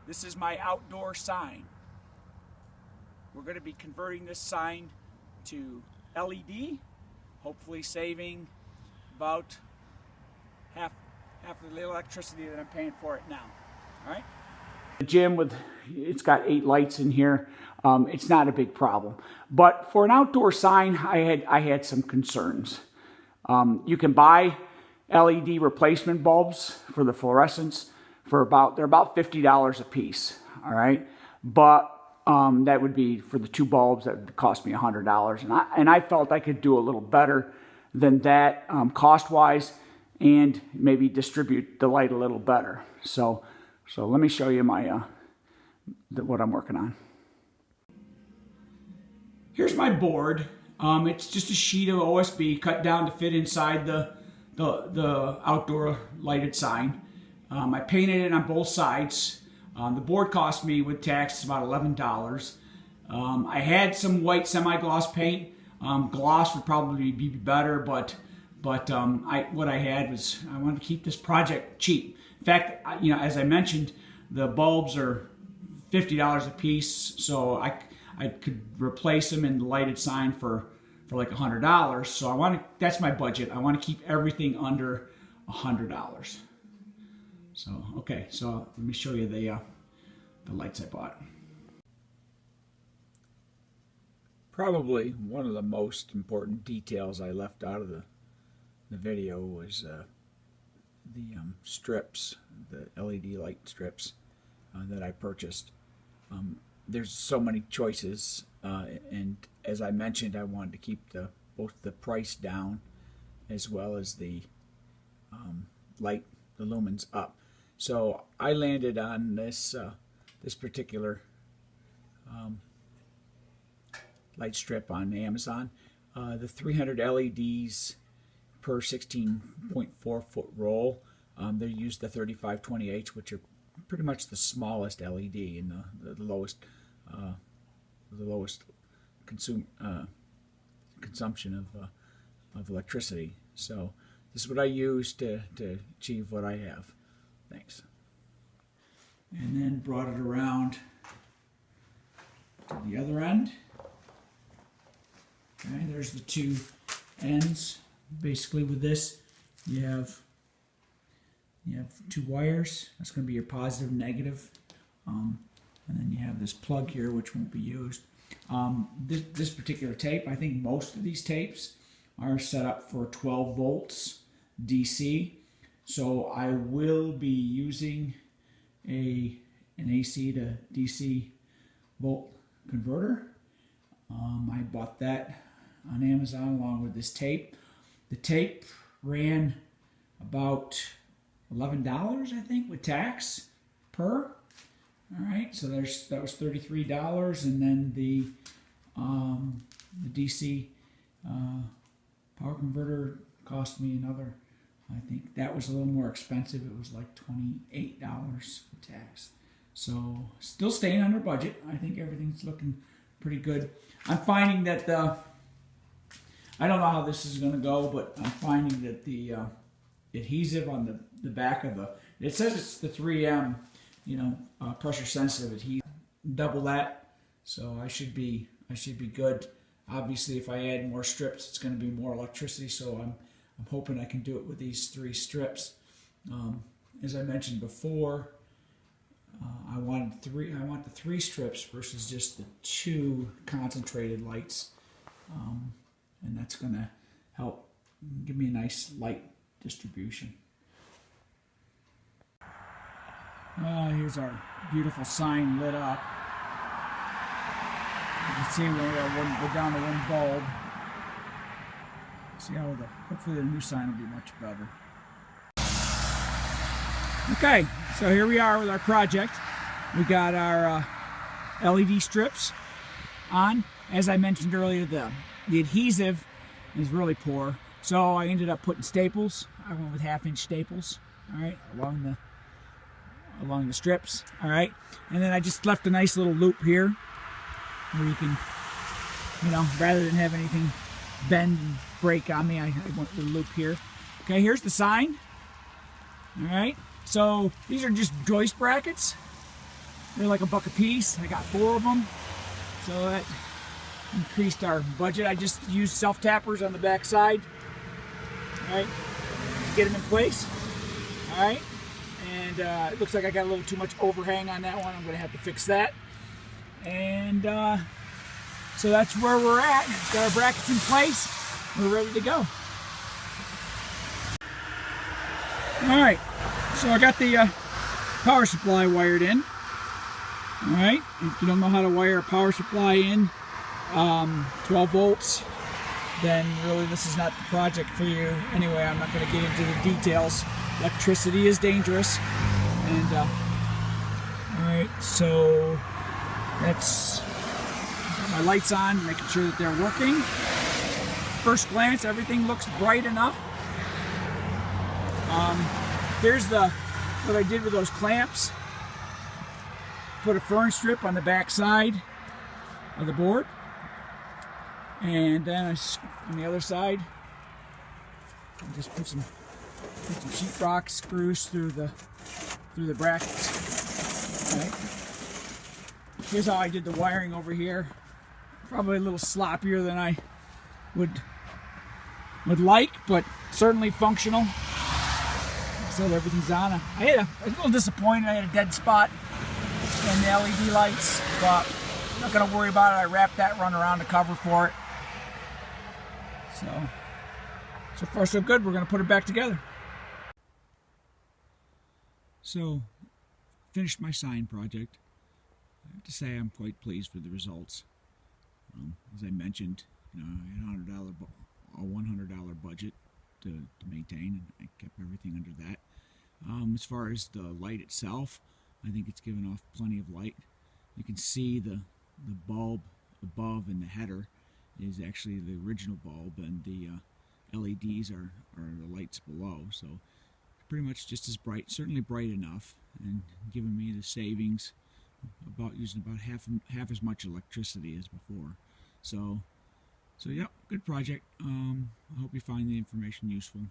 This is my outdoor sign. We're going to be converting this sign to LED, hopefully saving about half of the electricity that I'm paying for it now. All right. The gym it's got 8 lights in here. It's not a big problem, but for an outdoor sign, I had some concerns. You can buy LED replacement bulbs for the fluorescents for they're about $50 a piece. All right, but that would be for the 2 bulbs. That would cost me $100, and I felt I could do a little better than that cost-wise, and maybe distribute the light a little better. So let me show you my what I'm working on. Here's my board. It's just a sheet of OSB cut down to fit inside the outdoor lighted sign. I painted it on both sides. The board cost me with tax about $11. I had some white semi-gloss paint. Gloss would probably be better, but what I had was I wanted to keep this project cheap. In fact, as I mentioned, the bulbs are $50 a piece, so I could replace them in the lighted sign for like $100. So that's my budget. I want to keep everything under $100. So okay, so let me show you the lights I bought. Probably one of the most important details I left out of the video was the strips, the LED light strips that I purchased. There's so many choices, and as I mentioned, I wanted to keep both the price down as well as the the lumens up. So I landed on this particular light strip on Amazon. The 300 LEDs per 16.4 foot roll. They use the 3520H, which are pretty much the smallest LED and the lowest consumption of electricity. So this is what I use to achieve what I have. Thanks. And then brought it around to the other end. Okay, there's the 2 ends. Basically, with this, you have 2 wires. That's going to be your positive and negative. And then you have this plug here, which won't be used. This particular tape, I think most of these tapes are set up for 12 volts DC. So I will be using an AC to DC volt converter. I bought that on Amazon along with this tape. The tape ran about $11, I think, with tax per. All right, so that was $33, and then the DC power converter cost me another. I think that was a little more expensive. It was like $28 with tax. So still staying under budget. I think everything's looking pretty good. I'm finding that I don't know how this is going to go, but I'm finding that the adhesive on the back of it says it's the 3M, pressure sensitive adhesive. Double that, so I should be good. Obviously, if I add more strips, it's going to be more electricity. So I'm hoping I can do it with these 3 strips. As I mentioned before, I want the 3 strips versus just the 2 concentrated lights, and that's going to help give me a nice light distribution. Here's our beautiful sign lit up. You can see we're down to 1 bulb. See how hopefully the new sign will be much better. Okay, so here we are with our project. We got our LED strips on. As I mentioned earlier, the adhesive is really poor, so I ended up putting staples. I went with 1/2-inch staples, all right, along the strips, all right, and then I just left a nice little loop here where you can, rather than have anything bend and break on me, I went with a loop here. Okay, here's the sign. All right, so these are just joist brackets. They're like $1 a piece. I got 4 of them, so that increased our budget. I just used self-tappers on the back side, all right, to get them in place. All right, and it looks like I got a little too much overhang on that one. I'm going to have to fix that. And so that's where we're at. Got our brackets in place. We're ready to go. All right, so I got the power supply wired in. All right, if you don't know how to wire a power supply in 12 volts, then really this is not the project for you. Anyway, I'm not going to get into the details. Electricity is dangerous. And all right, so that's my lights on, making sure that they're working. First glance, everything looks bright enough. Here's what I did with those clamps. Put a fern strip on the back side of the board, and then on the other side, I just put some sheetrock screws through the brackets. Okay. Here's how I did the wiring over here. Probably a little sloppier than I would like, but certainly functional. So everything's on. I was a little disappointed. I had a dead spot in the LED lights, but I'm not going to worry about it. I wrapped that run around the cover for it. So far so good. We're going to put it back together. So, finished my sign project. I have to say I'm quite pleased with the results. As I mentioned, I had a $100 budget to maintain, and I kept everything under that. As far as the light itself, I think it's given off plenty of light. You can see the bulb above in the header is actually the original bulb, and the LEDs are the lights below. So pretty much just as bright, certainly bright enough, and giving me the savings about using about half as much electricity as before. So yeah, good project. I hope you find the information useful.